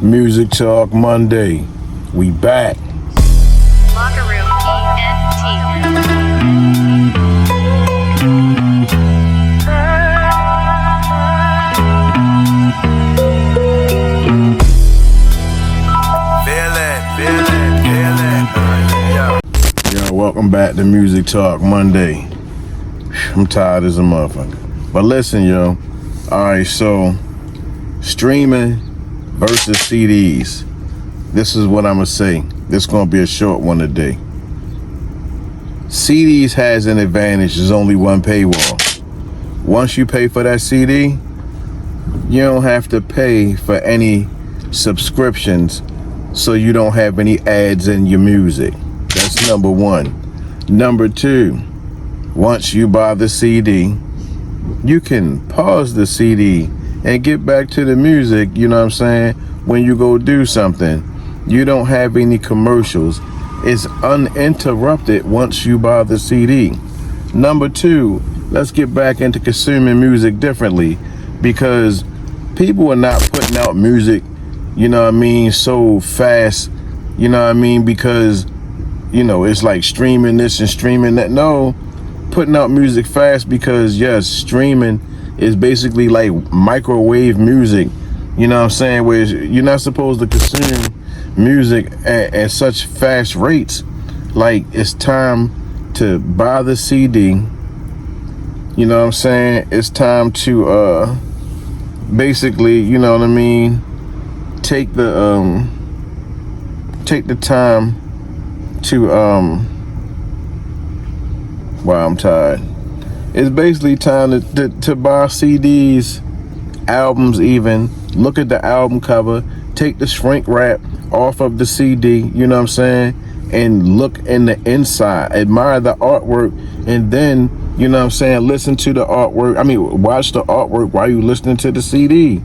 Music Talk Monday. We back. Locker Room ENT. Yo, welcome back to Music Talk Monday. I'm tired as a motherfucker. But listen, yo. Alright, so streaming versus CDs. This is what I'm gonna say. This is gonna be a short one today. CDs has an advantage. There's only one paywall. Once you pay for that CD, you don't have to pay for any subscriptions, so you don't have any ads in your music. That's number one. Number two, once you buy the CD, you can pause the CD and get back to the music, you know what I'm saying, when you go do something. You don't have any commercials. It's uninterrupted once you buy the CD. Number two, let's get back into consuming music differently, because people are not putting out music, you know what I mean, so fast, you know what I mean, because, you know, it's like streaming this and streaming that. No, putting out music fast because, yes, streaming is basically like microwave music, you know what I'm saying, where you're not supposed to consume music at such fast rates. Like, it's time to buy the CD, you know what I'm saying, it's time to basically, you know what I mean, take the time to wow, I'm tired. It's basically time to buy CDs, albums even. Look at the album cover, take the shrink wrap off of the CD, you know what I'm saying, and look in the inside, admire the artwork, and then, you know what I'm saying, listen to the artwork. Watch the artwork while you listening to the CD.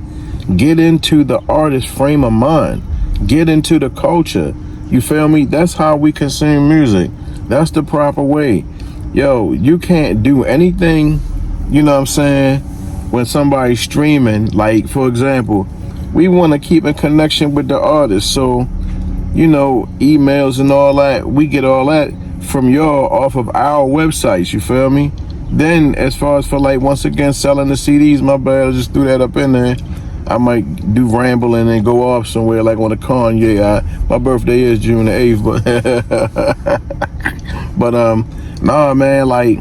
Get into the artist's frame of mind. Get into the culture. You feel me? That's how we consume music. That's the proper way. Yo, you can't do anything, you know what I'm saying, when somebody's streaming. Like, for example, we want to keep in connection with the artist. So, you know, emails and all that, we get all that from y'all off of our websites, you feel me? Then, as far as for, like, once again, selling the CDs, my bad, I just threw that up in there. I might do rambling and go off somewhere like on a Kanye. My birthday is June the 8th, but nah, man, like,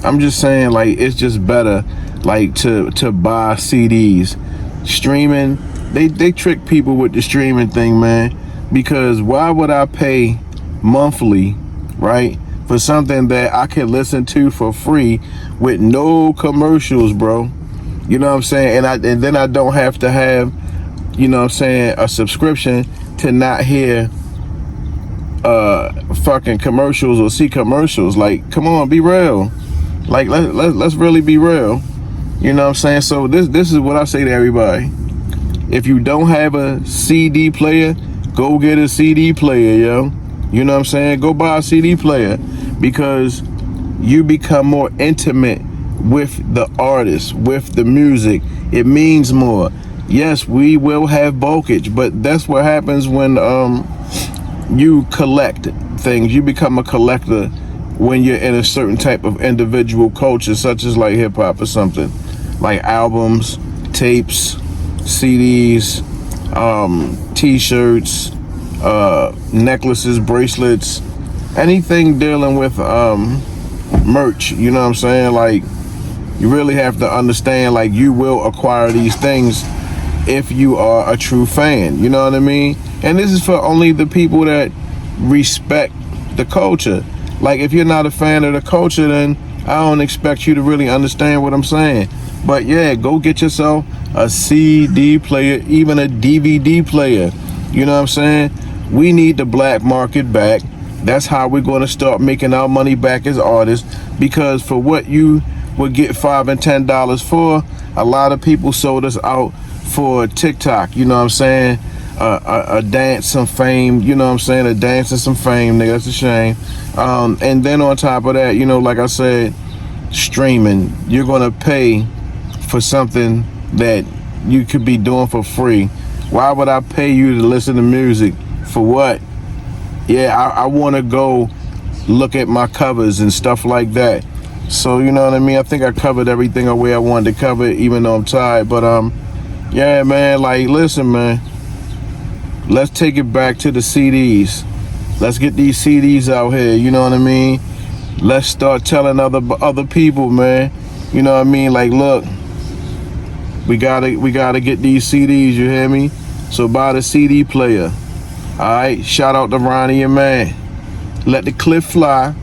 I'm just saying, like, it's just better, like, to buy CDs. Streaming, they trick people with the streaming thing, man, because why would I pay monthly, right, for something that I can listen to for free with no commercials, bro? You know what I'm saying? And then I don't have to have, you know what I'm saying, a subscription to not hear fucking commercials or see commercials. Like, come on, be real. Like, let's really be real. You know what I'm saying? So this is what I say to everybody. If you don't have a CD player, go get a CD player, yo. You know what I'm saying? Go buy a CD player, because you become more intimate with the artist, with the music. It means more. Yes, we will have bulkage, but that's what happens when you collect things. You become a collector when you're in a certain type of individual culture, such as like hip hop or something, like albums, tapes, CDs, t-shirts, necklaces, bracelets, anything dealing with merch, you know what I'm saying? Like, you really have to understand, like, you will acquire these things if you are a true fan, you know what I mean? And this is for only the people that respect the culture. Like, if you're not a fan of the culture, then I don't expect you to really understand what I'm saying. But yeah, go get yourself a CD player, even a DVD player. You know what I'm saying? We need the black market back. That's how we're going to start making our money back as artists, because for what you would get $5 and $10 for, a lot of people sold us out for TikTok, you know what I'm saying? A dance, some fame, you know what I'm saying? A dance and some fame, nigga, that's a shame. And then on top of that, you know, like I said, streaming, you're gonna pay for something that you could be doing for free. Why would I pay you to listen to music? For what? Yeah, I want to go look at my covers and stuff like that. So, you know what I mean? I think I covered everything the way I wanted to cover it, even though I'm tired. But, yeah, man, like, listen, man. Let's take it back to the CDs. Let's get these CDs out here, you know what I mean? Let's start telling other people, man. You know what I mean? Like, look, we gotta get these CDs, you hear me? So buy the CD player. All right, shout out to Ronnie and man. Let the clip fly.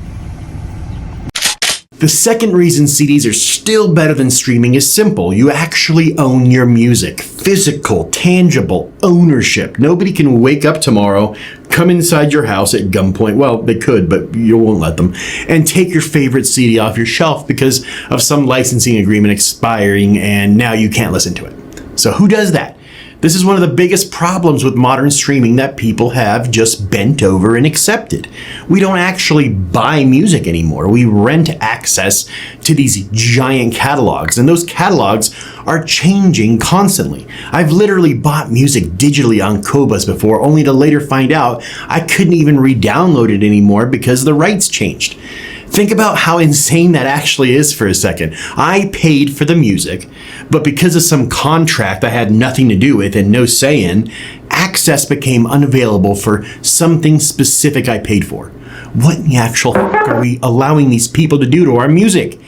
The second reason CDs are still better than streaming is simple. You actually own your music. Physical, tangible ownership. Nobody can wake up tomorrow, come inside your house at gunpoint. Well, they could, but you won't let them. And take your favorite CD off your shelf because of some licensing agreement expiring and now you can't listen to it. So who does that? This is one of the biggest problems with modern streaming that people have just bent over and accepted. We don't actually buy music anymore. We rent access to these giant catalogs, and those catalogs are changing constantly. I've literally bought music digitally on Qobuz before, only to later find out I couldn't even re-download it anymore because the rights changed. Think about how insane that actually is for a second. I paid for the music, but because of some contract I had nothing to do with and no say in, access became unavailable for something specific I paid for. What in the actual fuck are we allowing these people to do to our music?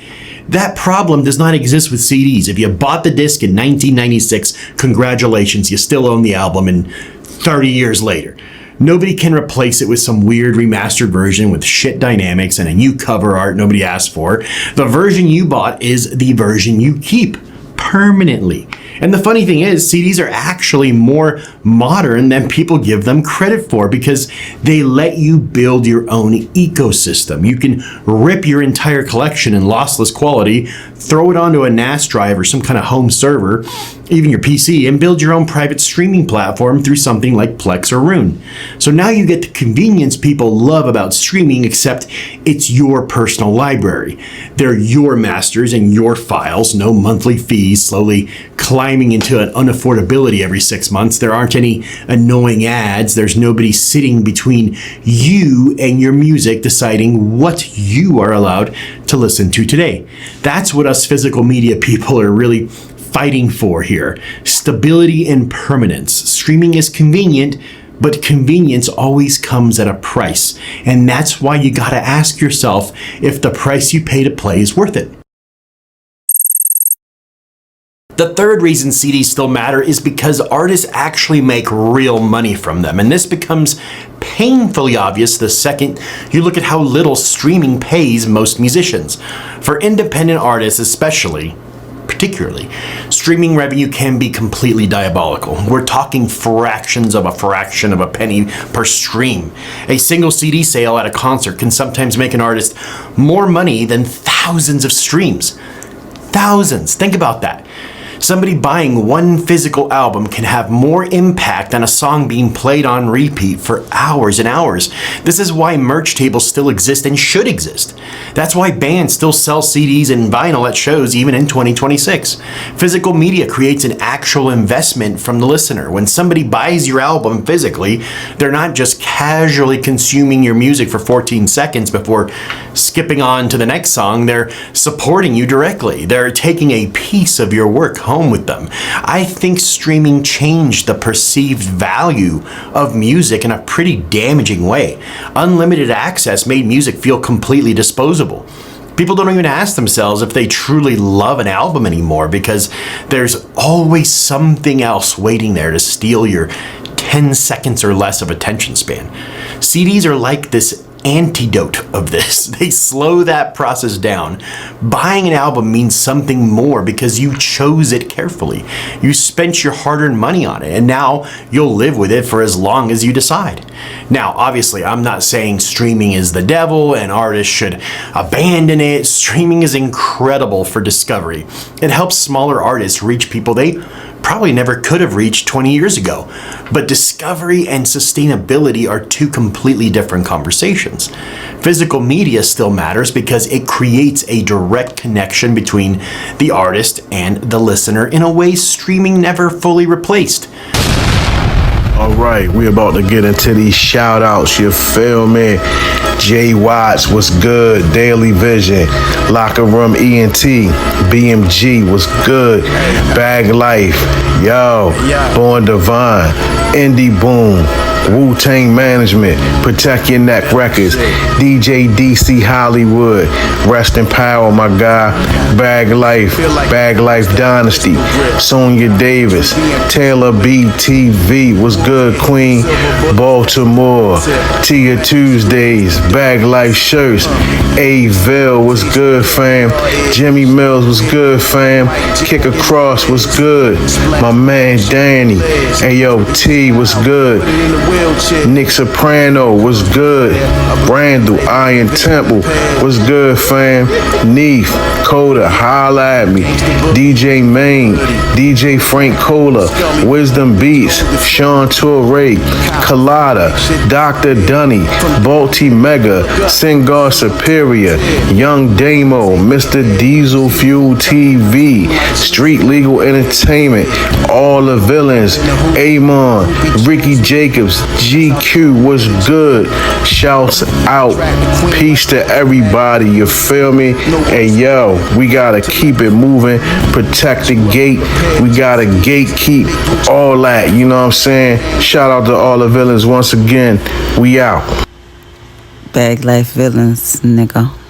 That problem does not exist with CDs. If you bought the disc in 1996, congratulations, you still own the album and 30 years later. Nobody can replace it with some weird remastered version with shit dynamics and a new cover art nobody asked for. The version you bought is the version you keep permanently. And the funny thing is, CDs are actually more modern than people give them credit for because they let you build your own ecosystem. You can rip your entire collection in lossless quality, throw it onto a NAS drive or some kind of home server, even your PC, and build your own private streaming platform through something like Plex or Roon. So now you get the convenience people love about streaming, except it's your personal library. They're your masters and your files, no monthly fees slowly climbing into an unaffordability every 6 months. There aren't any annoying ads. There's nobody sitting between you and your music deciding what you are allowed to listen to today. That's what us physical media people are really fighting for here. Stability and permanence. Streaming is convenient, but convenience always comes at a price. And that's why you gotta ask yourself if the price you pay to play is worth it. The third reason CDs still matter is because artists actually make real money from them. And this becomes painfully obvious the second you look at how little streaming pays most musicians. For independent artists particularly, streaming revenue can be completely diabolical. We're talking fractions of a penny per stream. A single CD sale at a concert can sometimes make an artist more money than thousands of streams. Thousands. Think about that. Somebody buying one physical album can have more impact than a song being played on repeat for hours and hours. This is why merch tables still exist and should exist. That's why bands still sell CDs and vinyl at shows even in 2026. Physical media creates an actual investment from the listener. When somebody buys your album physically, they're not just casually consuming your music for 14 seconds before skipping on to the next song. They're supporting you directly. They're taking a piece of your work home with them. I think streaming changed the perceived value of music in a pretty damaging way. Unlimited access made music feel completely disposable. People don't even ask themselves if they truly love an album anymore because there's always something else waiting there to steal your 10 seconds or less of attention span. CDs are like this antidote of this. They slow that process down. Buying an album means something more because you chose it carefully. You spent your hard-earned money on it, and now you'll live with it for as long as you decide. Now, obviously, I'm not saying streaming is the devil and artists should abandon it. Streaming is incredible for discovery. It helps smaller artists reach people they probably never could have reached 20 years ago. But discovery and sustainability are two completely different conversations. Physical media still matters because it creates a direct connection between the artist and the listener in a way streaming never fully replaced. All right, we about to get into these shout outs, you feel me? Jay Watts was good, Daily Vision, Locker Room ENT, BMG was good, Bag Life, yo, Born Divine, Indie Boom, Wu-Tang Management, Protect Your Neck Records, DJ DC Hollywood, Rest in Power, my guy, Bag Life Dynasty, Sonia Davis, Taylor BTV, was good, Queen, Baltimore, Tia Tuesdays, Bag Life Shirts, A-Ville was good, fam, Jimmy Mills was good, fam, Kick Across was good, my man Danny, AOT was good, Nick Soprano was good. Randall, Iron Temple was good, fam. Neef, Coda, holla at me. DJ Main, DJ Frank Cola, Wisdom Beats, Sean Torre, Colada, Dr. Dunny, Balti Mega, Singar Superior, Young Damo, Mr. Diesel Fuel TV, Street Legal Entertainment, All the Villains, Amon, Ricky Jacobs, GQ was good. Shouts out. Peace to everybody. You feel me? Hey, yo, we gotta keep it moving. Protect the gate. We gotta gatekeep all that. You know what I'm saying? Shout out to all the villains once again. We out. Bag Life Villains, nigga.